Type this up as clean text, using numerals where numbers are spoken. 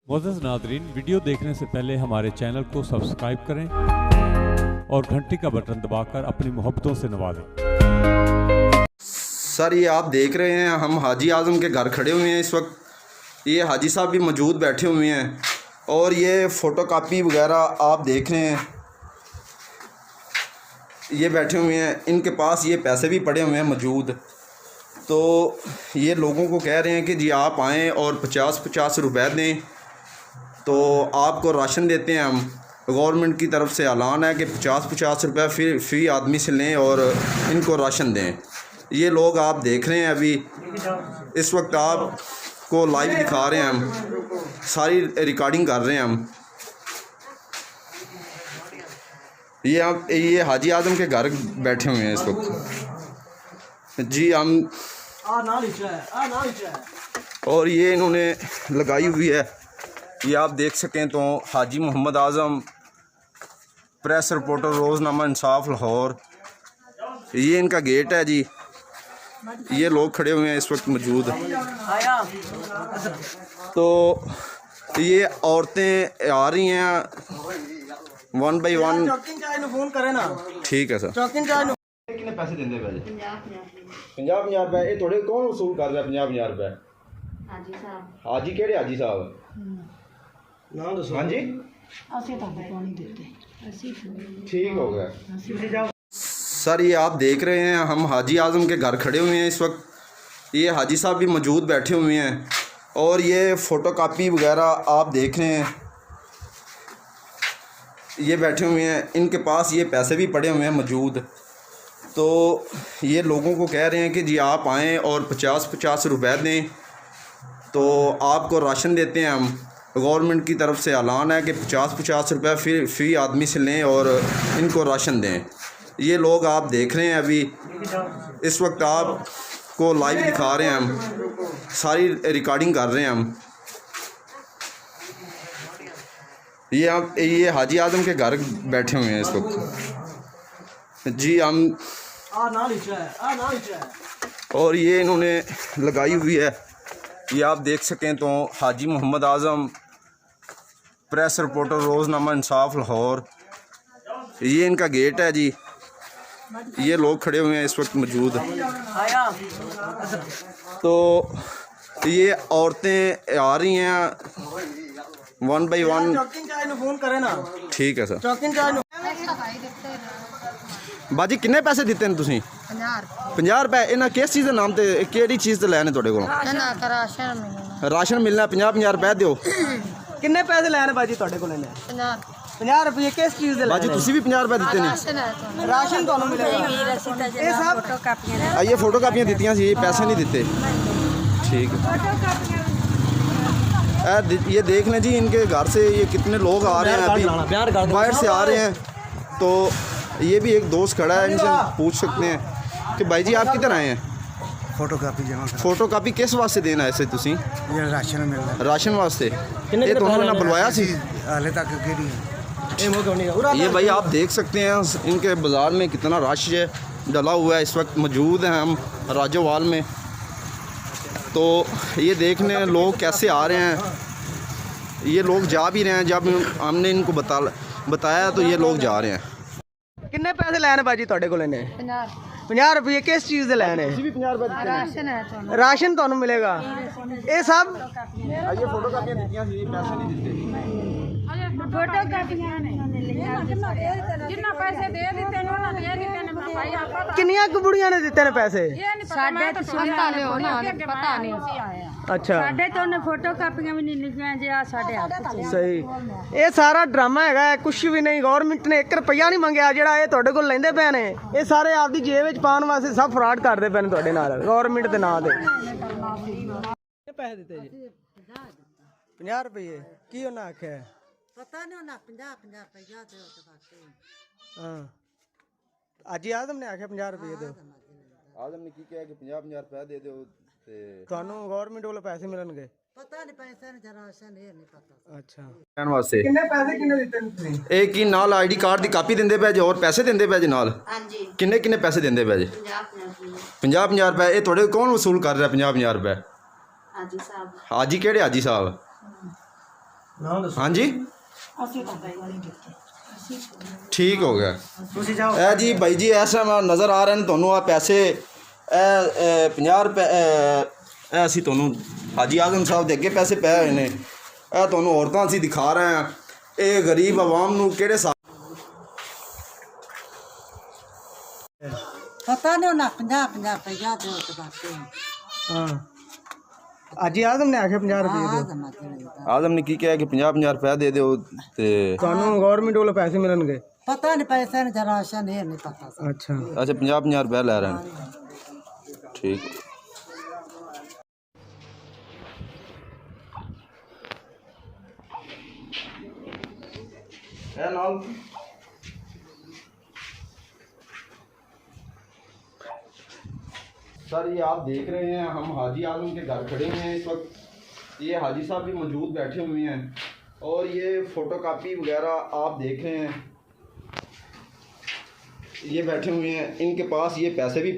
मोअज़्ज़ज़ नाज़रीन, वीडियो देखने से पहले हमारे चैनल को सब्सक्राइब करें और घंटी का बटन दबाकर अपनी मोहब्बतों से नवाजें। सर ये आप देख रहे हैं, हम हाजी आज़म के घर खड़े हुए हैं इस वक्त। ये हाजी साहब भी मौजूद बैठे हुए हैं और ये फ़ोटोकॉपी वगैरह आप देख रहे हैं, ये बैठे हुए हैं। इनके पास ये पैसे भी पड़े हुए हैं मौजूद। तो ये लोगों को कह रहे हैं कि जी आप आएँ और 50-50 रुपए दें तो आपको राशन देते हैं हम। गवर्नमेंट की तरफ से ऐलान है कि 50-50 रुपये फ़ी आदमी से लें और इनको राशन दें। ये लोग आप देख रहे हैं, अभी इस वक्त आपको लाइव दिखा रहे हैं, हम सारी रिकॉर्डिंग कर रहे हैं हम। ये हाजी आज़म के घर बैठे हुए हैं इस वक्त जी हम। और ये इन्होंने लगाई हुई है, ये आप देख सकें तो हाजी मोहम्मद आज़म, प्रेस रिपोर्टर, रोज़नामा इंसाफ लाहौर। ये इनका गेट है जी। ये लोग खड़े हुए हैं इस वक्त मौजूद। तो ये औरतें आ रही हैं 1 बाय 1। ठीक है सर। कितने पैसे देंगे पहले? 50-50 रुपए। ये थोड़े कौन वसूल कर रहा है 50-50 रुपए? हाजी साहब। हाजी केड़े हाजी साहब? हाँ जी, ठीक हो गया सर। ये आप देख रहे हैं, हम हाजी आज़म के घर खड़े हुए हैं इस वक्त। ये हाजी साहब भी मौजूद बैठे हुए हैं और ये फ़ोटोकॉपी वगैरह आप देख रहे हैं, ये बैठे हुए हैं। इनके पास ये पैसे भी पड़े हुए हैं मौजूद। तो ये लोगों को कह रहे हैं कि जी आप आएँ और 50-50 रुपए दें तो आपको राशन देते हैं हम। गवर्नमेंट की तरफ से ऐलान है कि 50-50 रुपये फ़ी आदमी से लें और इनको राशन दें। ये लोग आप देख रहे हैं, अभी इस वक्त आपको लाइव दिखा रहे हैं, हम सारी रिकॉर्डिंग कर रहे हैं हम। ये हाजी आज़म के घर बैठे हुए हैं इस वक्त जी हम। और ये इन्होंने लगाई हुई है, ये आप देख सकें तो हाजी मोहम्मद आज़म, प्रेस रिपोर्टर, रोज़नामा इंसाफ लाहौर। ये इनका गेट है जी। ये लोग खड़े हुए हैं इस वक्त मौजूद। तो ये औरतें आ रही हैं 1 बाय 1। ठीक है सर। बाजी किन्ने पैसे दिते हैं तुसीं? 50 रुपए। इन्हें किस चीज़ के नाम ते केड़ी चीज़ ते लैने तुहाडे कोलों? राशन मिलना। 50-50 रुपए दो। किन्ने पैसे लैने बाजी तुहाडे कोल? 50 रुपये। किस चीज़ दे बाजी तुसीं भी 50 रुपए दिते ने? राशन तुहानू मिलेगा। ये सब ये फोटोकॉपियां दित्तियां सी, पैसे नहीं दिते। ठीक है। ये देख लें जी, इनके घर से ये कितने लोग आ रहे हैं, अभी बाहर से आ रहे हैं। तो ये भी एक दोस्त खड़ा है, इनसे पूछ सकते हैं कि भाई जी आप किधर आए हैं? फोटोकॉपी जमा कर। फोटोकॉपी किस वास्ते देना है इसे तुसी? ये राशन मिलना। राशन वास्ते। ये दोनों ने बुलवाया सी हाले तक केड़ी ये भाई आप देख सकते हैं इनके बाज़ार में कितना रश है डला हुआ है। इस वक्त मौजूद हैं हम राजोवाल में। तो ये देखने लोग कैसे आ रहे हैं, ये लोग जा भी रहे हैं। जब हमने इनको बताया तो ये लोग जा रहे हैं। किन्ने पैसे लैने बाजी तुहाडे कोल? 50 रुपये। किस चीज़ दे लैने? राशन तुहानू मिलेगा। ये सब ये फोटोकॉपियां दित्तियां सी, पैसे नहीं दिते। किन्नियां कुछ बुढ़ियां ने दिते ने पैसे? अच्छा, फोटोकॉपियां भी नहीं लिखियां जी। सही। ये सारा ड्रामा है, कुछ भी नहीं। गवर्नमेंट ने 1 रुपया नहीं मंगया जेड़ा ये तुहाडे कोल लैंदे पे ने। ये सारे आपदी जेब विच पाउण वास्ते सब फ्रॉड करदे पे ने तुहाडे नाल, गवर्नमेंट दे नाम ते। पैसे दिते जी 50 रुपये। की उन्हें आख्या? पता नहीं ना 50-50 रुपया दे तो बाकी। हाँ, हाजी आज़म ने आख्या 50 रुपये दो। आज़म ने की कहा कि 50-50 रुपए दे दो ते ਤੁਹਾਨੂੰ ਗਵਰਨਮੈਂਟ ਵੱਲੋਂ ਪੈਸੇ ਮਿਲਣਗੇ? पता नहीं पैसे नहीं जरा से नहीं पता। ਅੱਛਾ, ਲੈਣ ਵਾਸਤੇ। ਕਿੰਨੇ ਪੈਸੇ ਕਿੰਨੇ ਦਿੱਤੇ ਨੇ ਤੁਸੀਂ? ਇਹ ਕੀ ਨਾਲ ਆਈਡੀ ਕਾਰਡ ਦੀ ਕਾਪੀ ਦਿੰਦੇ ਪਏ ਜੇ ਹੋਰ ਪੈਸੇ ਦਿੰਦੇ ਪਏ ਜੇ ਨਾਲ? ਹਾਂਜੀ। ਕਿੰਨੇ ਪੈਸੇ ਦਿੰਦੇ ਪਏ ਜੇ? 50-50 रुपए। ਇਹ ਤੁਹਾਡੇ ਕੌਣ ਵਸੂਲ ਕਰ ਰਿਹਾ 50-50 रुपए? हाजी साहब। हाजी केड़े हाजी साहब? हाँ जी ठीक हो गया ए जी भाई जी ऐसा नज़र आ रहे हैं ਤੁਹਾਨੂੰ ਆ ਪੈਸੇ 50 ਰੁਪਏ ਇਹ ਅਸੀਂ ਤੁਹਾਨੂੰ ਹਾਜੀ ਆਜ਼ਮ ਸਾਹਿਬ ਦੇ ਅੱਗੇ ਪੈਸੇ ਪਏ ਹੋਏ ਨੇ ਇਹ ਤੁਹਾਨੂੰ ਔਰਤਾਂ ਅਸੀਂ ਦਿਖਾ ਰਹੇ ਹਾਂ ਇਹ ਗਰੀਬ ਆਵਾਮ ਨੂੰ ਕਿਹੜੇ ਪਤਾ ਨਹੀਂ ਉਹਨਾਂ 50 ਰੁਪਇਆ ਦੇ ਉੱਤੇ ਬਾਕੀ ਹਾਂ ਅੱਜ ਆਜ਼ਮ ਨੇ ਆਖਿਆ 50 ਰੁਪਏ ਦਿਓ ਆਜ਼ਮ ਨੇ ਕੀ ਕਿਹਾ ਕਿ 50 ਰੁਪਏ ਦੇ ਦਿਓ ਤੇ ਤੁਹਾਨੂੰ ਗਵਰਨਮੈਂਟ ਵੱਲੋਂ ਪੈਸੇ ਮਿਲਣਗੇ ਪਤਾ ਨਹੀਂ ਪੈਸੇ ਨੇ ਜਰਾ ਰਾਸ਼ਨ ਇਹ ਨਹੀਂ ਪਤਾ ਅੱਛਾ अच्छा 50 ਰੁਪਏ ਲੈ ਰਹੇ हैं ठीक है नाल सर ये आप देख रहे हैं हम हाजी आजम के घर खड़े हैं इस वक्त ये हाजी साहब भी मौजूद बैठे हुए हैं और ये फ़ोटोकॉपी वगैरह आप देख रहे हैं ये बैठे हुए हैं इनके पास ये पैसे भी